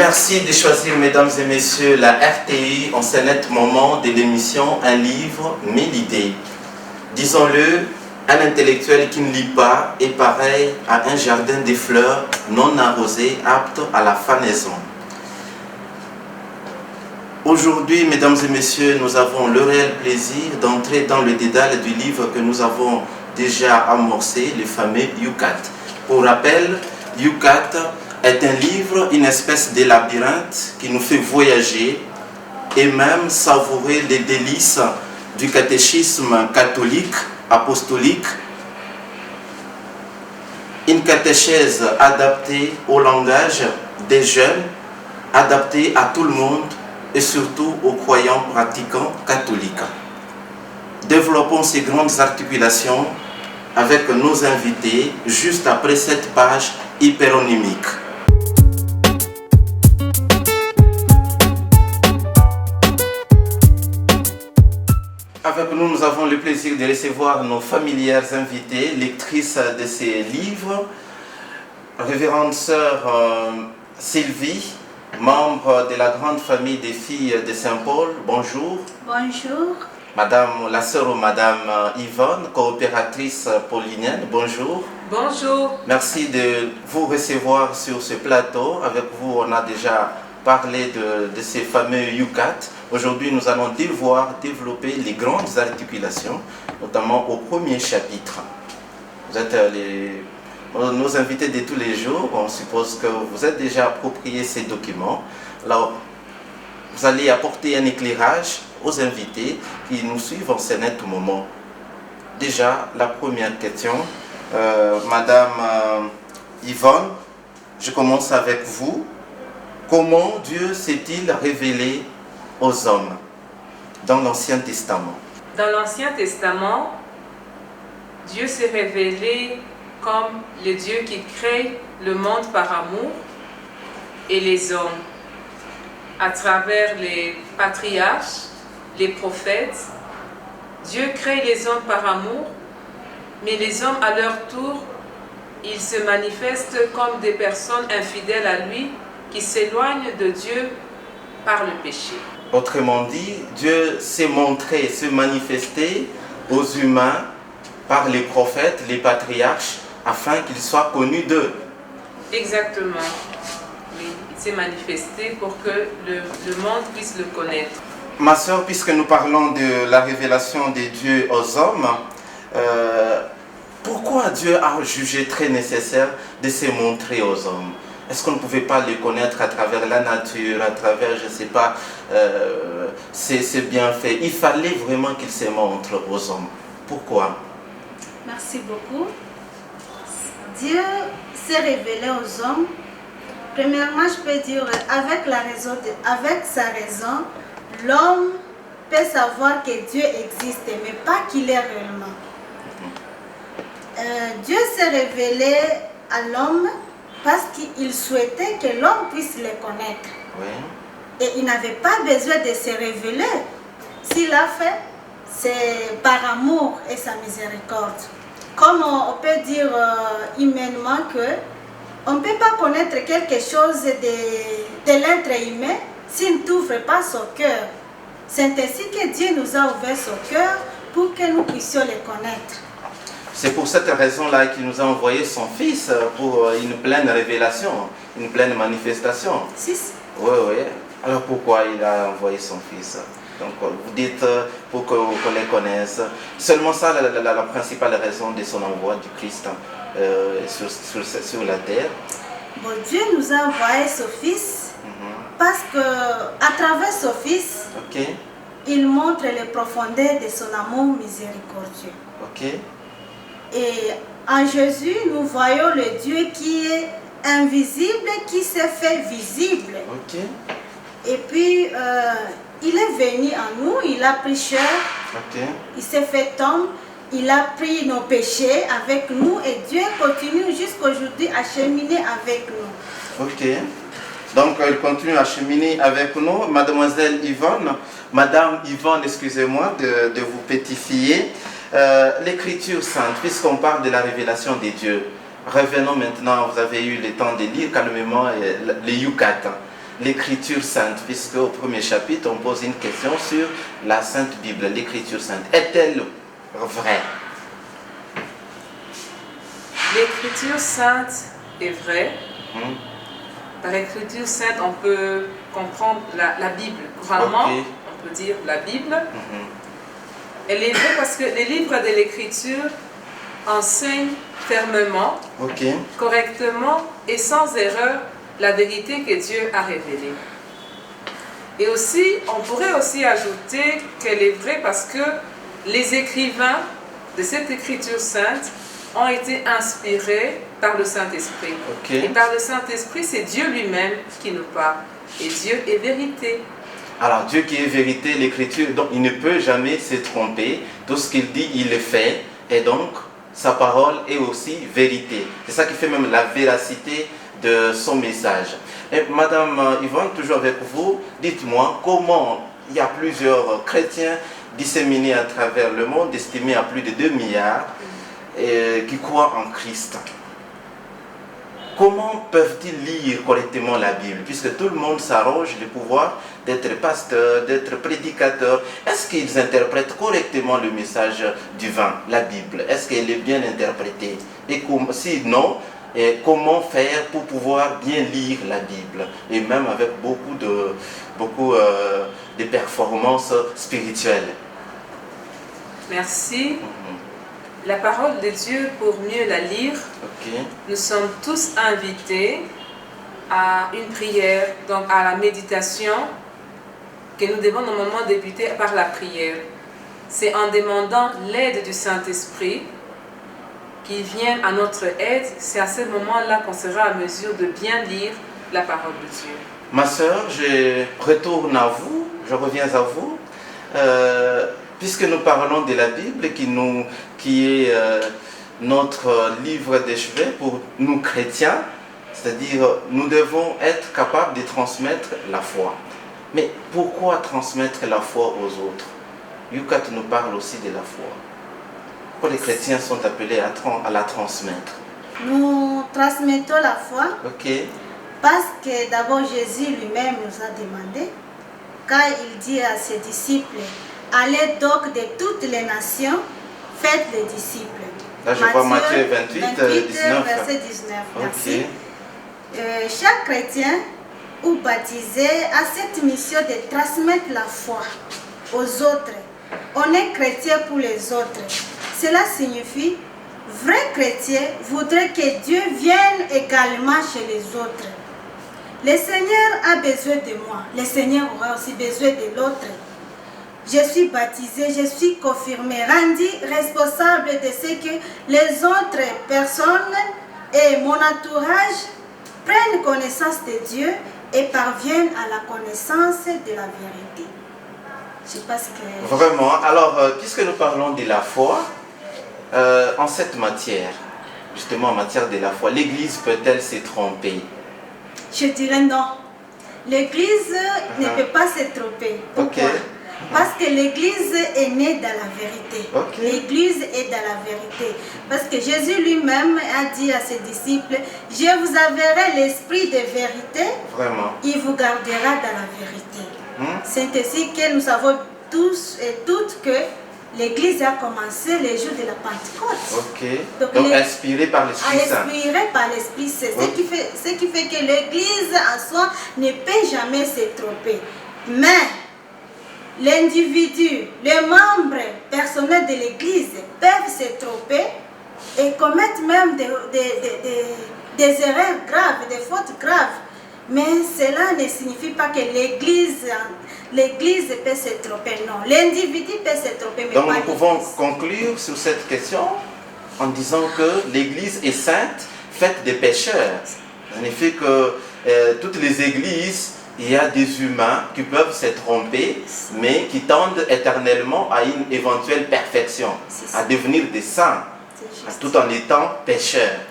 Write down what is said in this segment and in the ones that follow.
Merci de choisir, mesdames et messieurs, la RTI en ce net moment de l'émission Un livre, 1000 idées. Disons-le, un intellectuel qui ne lit pas est pareil à un jardin de fleurs non arrosé, apte à la fanaison. Aujourd'hui, mesdames et messieurs, nous avons le réel plaisir d'entrer dans le dédale du livre que nous avons déjà amorcé, le fameux Yucat. Pour rappel, Yucat est un livre, une espèce de labyrinthe qui nous fait voyager et même savourer les délices du catéchisme catholique, apostolique, une catéchèse adaptée au langage des jeunes, adaptée à tout le monde et surtout aux croyants pratiquants catholiques. Développons ces grandes articulations avec nos invités juste après cette page hyperonymique. Avec nous, nous avons le plaisir de recevoir nos familières invitées, lectrices de ces livres. Révérende sœur Sylvie, membre de la grande famille des filles de Saint-Paul, bonjour. Bonjour. Madame, la sœur ou Madame Yvonne, coopératrice paulinienne, bonjour. Bonjour. Merci de vous recevoir sur ce plateau. Avec vous, on a déjà parlé de ces fameux Yucat. Aujourd'hui, nous allons devoir développer les grandes articulations, notamment au premier chapitre. Vous êtes nos invités de tous les jours. On suppose que vous êtes déjà approprié ces documents. Alors, vous allez apporter un éclairage aux invités qui nous suivent en ce net moment. Déjà, la première question, Madame Yvonne, je commence avec vous. Comment Dieu s'est-il révélé aux hommes dans l'Ancien Testament? Dans l'Ancien Testament, Dieu s'est révélé comme le Dieu qui crée le monde par amour et les hommes. À travers les patriarches, les prophètes, Dieu crée les hommes par amour, mais les hommes à leur tour, ils se manifestent comme des personnes infidèles à lui qui s'éloignent de Dieu par le péché. Autrement dit, Dieu s'est montré, s'est manifesté aux humains par les prophètes, les patriarches, afin qu'ils soient connus d'eux. Exactement. Oui, il s'est manifesté pour que le monde puisse le connaître. Ma sœur, puisque nous parlons de la révélation de Dieu aux hommes, pourquoi Dieu a jugé très nécessaire de se montrer aux hommes? Est-ce qu'on ne pouvait pas les connaître à travers la nature, à travers, je ne sais pas, ses bienfaits? Il fallait vraiment qu'il se montre aux hommes. Pourquoi? Merci beaucoup. Dieu s'est révélé aux hommes. Premièrement, je peux dire, avec sa raison, l'homme peut savoir que Dieu existe, mais pas qu'il est réellement. Dieu s'est révélé à l'homme parce qu'il souhaitait que l'homme puisse le connaître. Oui. Et il n'avait pas besoin de se révéler. S'il l'a fait, c'est par amour et sa miséricorde. Comme on peut dire humainement que on ne peut pas connaître quelque chose de l'être humain s'il n'ouvre pas son cœur. C'est ainsi que Dieu nous a ouvert son cœur pour que nous puissions le connaître. C'est pour cette raison-là qu'il nous a envoyé son Fils pour une pleine révélation, une pleine manifestation. Si. Oui, oui. Alors pourquoi il a envoyé son Fils? Donc vous dites pour qu'on les connaisse. Seulement ça, la principale raison de son envoi du Christ sur la terre. Bon, Dieu nous a envoyé son Fils parce que à travers son Fils, il montre les profondeurs de son amour miséricordieux. Et en Jésus, nous voyons le Dieu qui est invisible, qui s'est fait visible. Et puis, il est venu en nous, il a pris chair, il s'est fait homme, il a pris nos péchés avec nous et Dieu continue jusqu'à aujourd'hui à cheminer avec nous. Donc, il continue à cheminer avec nous. Mademoiselle Yvonne, Madame Yvonne, excusez-moi de vous pétifier. L'Écriture sainte, puisqu'on parle de la révélation des dieux, revenons maintenant, vous avez eu le temps de lire calmement les Yucat. l'écriture sainte, puisque au premier chapitre, on pose une question sur la Sainte Bible, l'écriture sainte. Est-elle vraie? L'écriture sainte est vraie. Par l'écriture sainte, on peut comprendre la Bible. Couramment, on peut dire la Bible. Elle est vraie parce que les livres de l'écriture enseignent fermement, correctement et sans erreur la vérité que Dieu a révélée. Et aussi, on pourrait aussi ajouter qu'elle est vraie parce que les écrivains de cette écriture sainte ont été inspirés par le Saint-Esprit. Et par le Saint-Esprit, c'est Dieu lui-même qui nous parle. Et Dieu est vérité. Alors Dieu qui est vérité, l'écriture, donc il ne peut jamais se tromper. Tout ce qu'il dit, il le fait. Et donc, sa parole est aussi vérité. C'est ça qui fait même la véracité de son message. Et Madame Yvonne, toujours avec vous, dites-moi comment il y a plusieurs chrétiens disséminés à travers le monde, estimés à plus de 2 milliards, qui croient en Christ. Comment peuvent-ils lire correctement la Bible, puisque tout le monde s'arroge le pouvoir d'être pasteur, d'être prédicateur? Est-ce qu'ils interprètent correctement le message divin, la Bible? Est-ce qu'elle est bien interprétée? Et sinon, comment faire pour pouvoir bien lire la Bible, et même avec beaucoup de performances spirituelles? Merci. La parole de Dieu, pour mieux la lire, nous sommes tous invités à une prière, donc à la méditation, que nous devons normalement débuter par la prière. C'est en demandant l'aide du Saint-Esprit qui vient à notre aide. C'est à ce moment-là qu'on sera à mesure de bien lire la parole de Dieu. Ma sœur, je retourne à vous, je reviens à vous. Puisque nous parlons de la Bible qui est notre livre de chevet pour nous chrétiens, c'est-à-dire nous devons être capables de transmettre la foi. Mais pourquoi transmettre la foi aux autres? Yucat nous parle aussi de la foi. Pourquoi les chrétiens sont appelés à la transmettre? Nous transmettons la foi parce que d'abord Jésus lui-même nous a demandé, quand il dit à ses disciples, allez donc de toutes les nations, faites les disciples. Là, je vois Matthieu 28, 19. Verset 19. Merci. Chaque chrétien ou baptisé a cette mission de transmettre la foi aux autres. On est chrétien pour les autres. Cela signifie, vrai chrétien voudrait que Dieu vienne également chez les autres. Le Seigneur a besoin de moi. Le Seigneur aura aussi besoin de l'autre. Je suis baptisé, je suis confirmé, rendu responsable de ce que les autres personnes et mon entourage prennent connaissance de Dieu et parviennent à la connaissance de la vérité. Je sais pas ce que... Vraiment. Alors, puisque nous parlons de la foi, en cette matière, justement en matière de la foi, l'Église peut-elle se tromper? Je dirais non. L'Église ne peut pas se tromper. Pourquoi? Parce que l'Église est née dans la vérité. L'Église est dans la vérité. Parce que Jésus lui-même a dit à ses disciples, je vous enverrai l'esprit de vérité. Vraiment. Il vous gardera dans la vérité. C'est ainsi que nous savons tous et toutes que l'Église a commencé les jours de la Pentecôte. Donc inspiré par l'Esprit Saint. Inspiré par l'Esprit Saint. Ce qui fait que l'Église en soi ne peut jamais se tromper. Mais l'individu, les membres personnels de l'Église peuvent se tromper et commettre même des erreurs graves, des fautes graves. Mais cela ne signifie pas que l'Église peut se tromper. Non, l'individu peut se tromper. Mais donc pas nous pouvons l'Église. conclure sur cette question en disant que l'Église est sainte, faite des pécheurs. En effet que toutes les églises, il y a des humains qui peuvent se tromper, mais qui tendent éternellement à une éventuelle perfection, à devenir des saints, tout en étant pécheurs,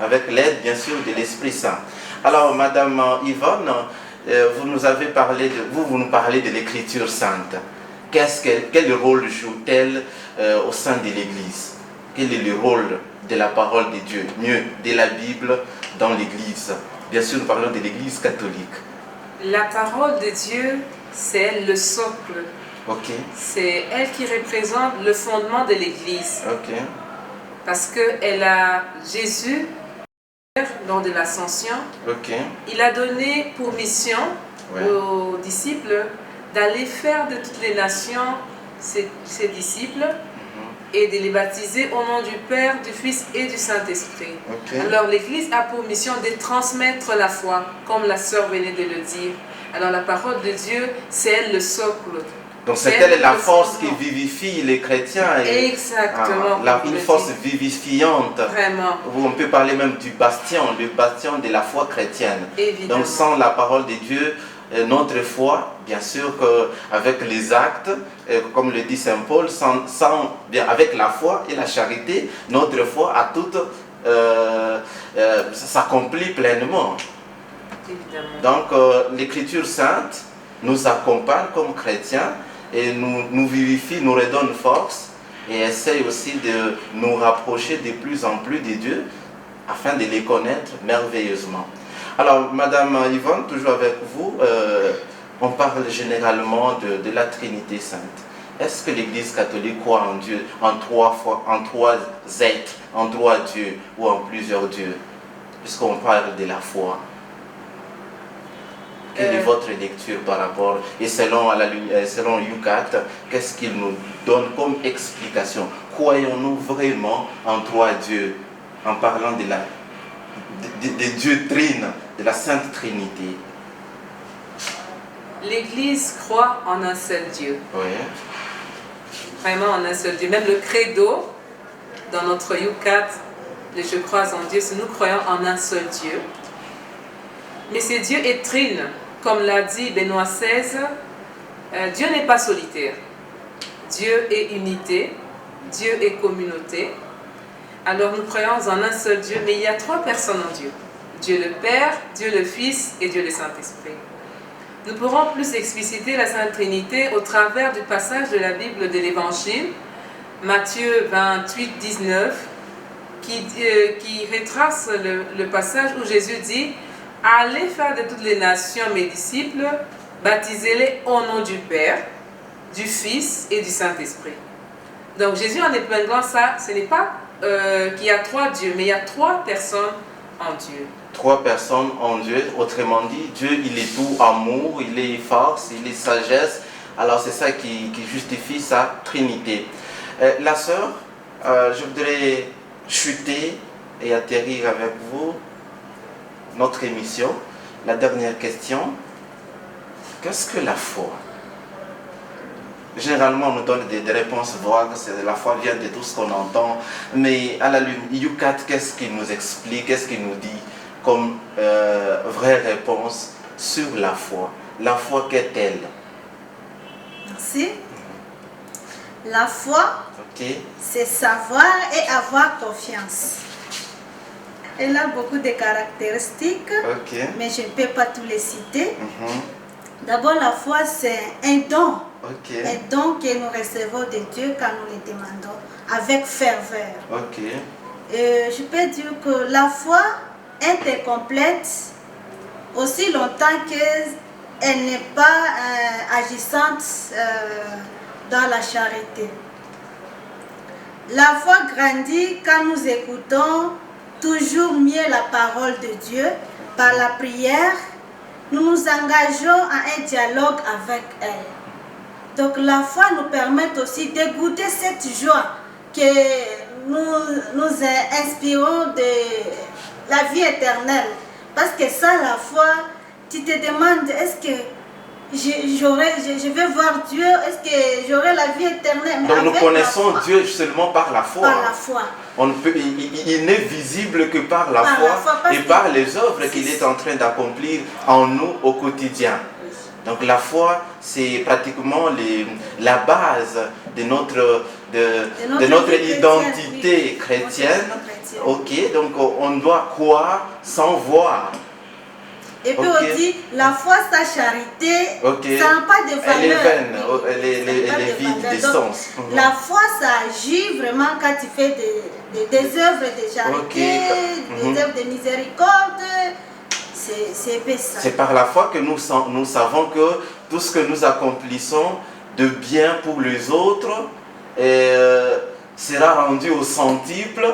avec l'aide bien sûr de l'Esprit Saint. Alors Madame Yvonne, vous nous parlez de l'Écriture sainte. Quel rôle joue-t-elle au sein de l'Église? Quel est le rôle de la parole de Dieu, mieux de la Bible dans l'Église? Bien sûr, nous parlons de l'Église catholique. La parole de Dieu, c'est elle le socle. Ok. C'est elle qui représente le fondement de l'Église. Ok. Parce que elle a Jésus, lors de l'ascension, ok. il a donné pour mission aux disciples d'aller faire de toutes les nations ses disciples et de les baptiser au nom du Père, du Fils et du Saint-Esprit. Okay. Alors l'Église a pour mission de transmettre la foi, comme la sœur venait de le dire. Alors la parole de Dieu, c'est elle le socle. Donc c'est elle la force qui vivifie les chrétiens. Exactement. Une force vivifiante. Vraiment. On peut parler même du bastion, le bastion de la foi chrétienne. Évidemment. Donc sans la parole de Dieu, notre foi, bien sûr qu'avec les actes, comme le dit Saint Paul, avec la foi et la charité, notre foi a toute s'accomplit pleinement. Évidemment. Donc l'Écriture sainte nous accompagne comme chrétiens et nous vivifie, nous redonne force et essaye aussi de nous rapprocher de plus en plus de Dieu afin de les connaître merveilleusement. Alors, Madame Yvonne, toujours avec vous, on parle généralement de la Trinité Sainte. Est-ce que l'Église catholique croit en Dieu, en trois êtres, en trois dieux ou en plusieurs dieux, puisqu'on parle de la foi? Quelle est votre lecture par rapport, et selon UCAT, qu'est-ce qu'il nous donne comme explication? Croyons-nous vraiment en trois dieux, en parlant de Dieu trine, de la Sainte Trinité? L'Église croit en un seul Dieu. Oui. Vraiment en un seul Dieu. Même le credo, dans notre UCAT, le Je crois en Dieu, c'est nous croyons en un seul Dieu. Mais ce Dieu est trine. Comme l'a dit Benoît XVI, Dieu n'est pas solitaire. Dieu est unité, Dieu est communauté. Alors nous croyons en un seul Dieu, mais il y a trois personnes en Dieu. Dieu le Père, Dieu le Fils et Dieu le Saint-Esprit. Nous pourrons plus expliciter la Sainte Trinité au travers du passage de la Bible de l'Évangile, Matthieu 28, 19, qui retrace le passage où Jésus dit « Allez faire de toutes les nations mes disciples, baptisez-les au nom du Père, du Fils et du Saint-Esprit. » Donc Jésus en épinglant ça, ce n'est pas qu'il y a trois dieux, mais il y a trois personnes en Dieu. Trois personnes en Dieu, autrement dit, Dieu il est tout amour, il est force, il est sagesse. Alors c'est ça qui justifie sa Trinité. La sœur, je voudrais chuter et atterrir avec vous notre émission. La dernière question, qu'est-ce que la foi? Généralement, on nous donne des réponses vagues, la foi vient de tout ce qu'on entend, mais à la UCAT, qu'est-ce qu'il nous explique, qu'est-ce qu'il nous dit comme vraie réponse sur la foi? La foi, qu'est-elle? Merci. La foi, c'est savoir et avoir confiance. Elle a beaucoup de caractéristiques, mais je ne peux pas tous les citer. D'abord, la foi, c'est un don. Un don que nous recevons de Dieu quand nous le demandons avec ferveur. Je peux dire que la foi est incomplète aussi longtemps qu'elle n'est pas agissante dans la charité. La foi grandit quand nous écoutons toujours mieux la parole de Dieu par la prière. Nous nous engageons à un dialogue avec elle. Donc la foi nous permet aussi de goûter cette joie que nous inspirons de la vie éternelle. Parce que sans la foi, tu te demandes, est-ce que je vais voir Dieu, est-ce que j'aurai la vie éternelle? Donc nous connaissons Dieu seulement par la foi. Par la foi. Il n'est visible que par la foi et par les œuvres qu'il est en train d'accomplir en nous au quotidien. Donc la foi, c'est pratiquement la base de notre identité chrétienne. Donc on doit croire sans voir. Et puis on dit, la foi, sa charité, ça n'a pas de valeur. Elle est vaine, elle est vide de sens. La foi, ça agit vraiment quand tu fais des œuvres de charité, des œuvres de miséricorde. C'est par la foi que nous savons que tout ce que nous accomplissons de bien pour les autres sera rendu au centuple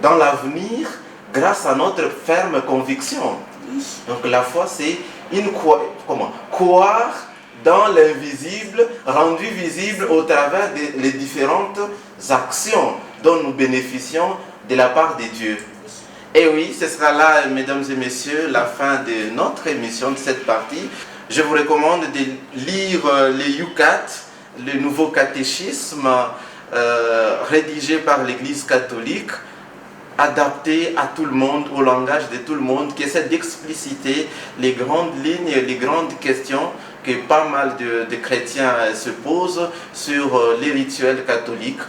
dans l'avenir grâce à notre ferme conviction. Donc la foi, c'est croire dans l'invisible, rendu visible au travers des différentes actions dont nous bénéficions de la part de Dieu. Et oui, ce sera là, mesdames et messieurs, la fin de notre émission, de cette partie. Je vous recommande de lire les Yucat, le nouveau catéchisme rédigé par l'Église catholique, adapté à tout le monde, au langage de tout le monde, qui essaie d'expliciter les grandes lignes et les grandes questions que pas mal de chrétiens se posent sur les rituels catholiques.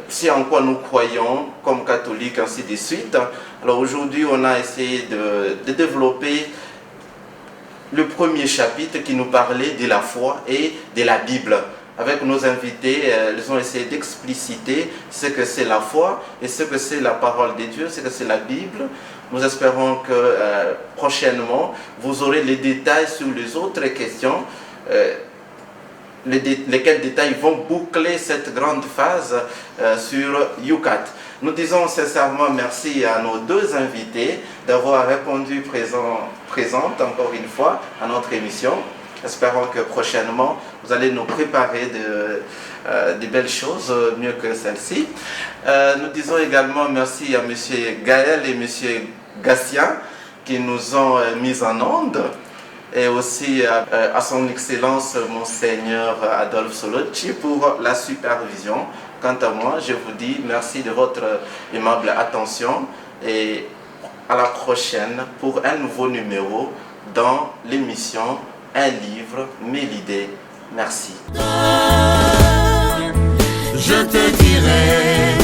C'est en quoi nous croyons comme catholiques, ainsi de suite. Alors aujourd'hui, on a essayé de développer le premier chapitre qui nous parlait de la foi et de la Bible. Avec nos invités, ils ont essayé d'expliciter ce que c'est la foi et ce que c'est la parole de Dieu, ce que c'est la Bible. Nous espérons que prochainement, vous aurez les détails sur les autres questions, lesquels détails vont boucler cette grande phase sur Yucat. Nous disons sincèrement merci à nos deux invités d'avoir répondu présente encore une fois à notre émission. Espérons que prochainement, vous allez nous préparer de belles choses, mieux que celle-ci. Nous disons également merci à M. Gaël et M. Gatien qui nous ont mis en onde, et aussi à son Excellence Monseigneur Adolphe Solocci pour la supervision. Quant à moi, je vous dis merci de votre aimable attention et à la prochaine pour un nouveau numéro dans l'émission Un livre, 1000 idées. Merci. Je te dirai